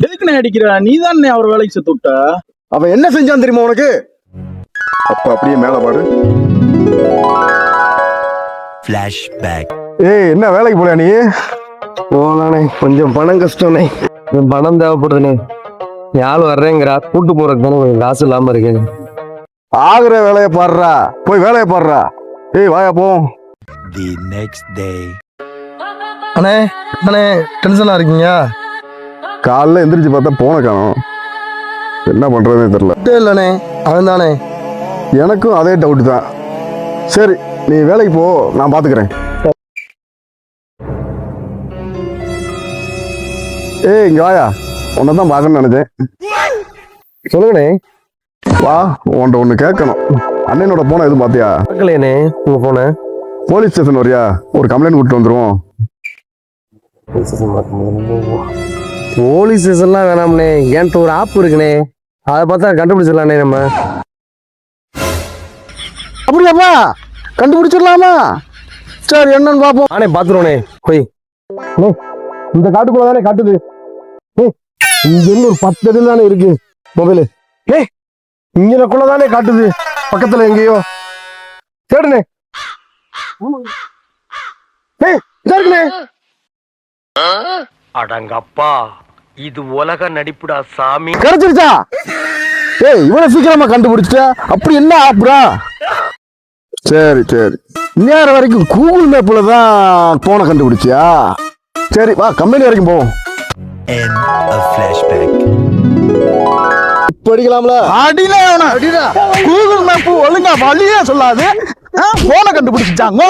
எதுக்குண்ணே அடிக்கிற? நீ தானே அவர் வேலைக்கு செத்து விட்ட. அவன் என்ன செஞ்சான் தெரியுமா உனக்கு? அப்ப அப்படியே மேல பாரு. ஃபிளாஷ்பேக். ஏய், என்ன வேலைக்கு போல நீ? போனானே, கொஞ்சம் பணம் கஷ்டம்னே. பணம் தேவைப்படுதுண்ணே. யாழ் வர்றேங்கிறா, கூட்டு போறதுக்கு தானே கொஞ்சம் காசு இல்லாம இருக்கு. ஆகுற வேலையை பாடுறா, போய் வேலையை பாடுறா. ஏய் வாயா போ. The next day. அண்ணே அண்ணே, டென்ஷனா இருக்கீங்க? காலைல எந்திரிச்சு பார்த்தா போன காணோம். என்ன பண்றதுன்னு தெரியல. இல்லண்ணே, அவன் தானே. எனக்கும் அதே டவுட் தான். சரி, நீ வேலைக்கு போ, நான் பாத்துக்கிறேன். ஏய், இங்க வாயா, உன்னை தான் பார்க்கணும்னு நினைச்சேன். சொல்லுங்கண்ணே. வா, உன்கிட்ட ஒண்ணு கேட்கணும். அண்ணனோட போன எதுவும் பாத்தியா? பார்க்கலையண்ணே உங்க போன. போலீஸ் ஸ்டேஷன் வரியா? ஒரு கம்ப்ளைண்ட் கொடுத்து வந்துருவோம். போலீஸ் ஸ்டேஷன்லாம் வேணாம்ண்ணே, என்கிட்ட ஒரு ஆப் இருக்குண்ணே, அதை பார்த்தா கண்டுபிடிச்சிடலாண்ணே நம்ம. அப்படியாப்பா? கண்டுபிடிச்சிடலாமா? சரி, என்னன்னு பாப்போம். ஆனே பாத்துருவோண்ணே போய். இந்த காட்டுக்குள்ள தானே காட்டுது. இங்க இருந்து ஒரு 10 அடி தானே இருக்கு மொபைலு. இங்கனக்குள்ள தானே காட்டுது, பக்கத்துல எங்கேயோ. தேடுனே. அடங்கப்பா, இது உலக நடிப்புடா சாமி. கிடைச்சிருச்சா? ஏய், இவ்வளவு சீக்கிரமா கண்டுபிடிச்சிட்டா? அப்படி என்ன ஆப்புடா? சரி சரி, நேரம் வரைக்கும் கூகுள் மேப்ல தான் போன கண்டுபிடிச்சியா? சரி வா, கம்பெனி வரைக்கும் போவோம். End of flashback. இப்ப அடிக்கலாம்ல? அடியில அடிடா. கூகுள் மேப் ஒழுங்கா வழியே சொல்லாது. போன கண்டுபிடிச்சிட்டாங்க.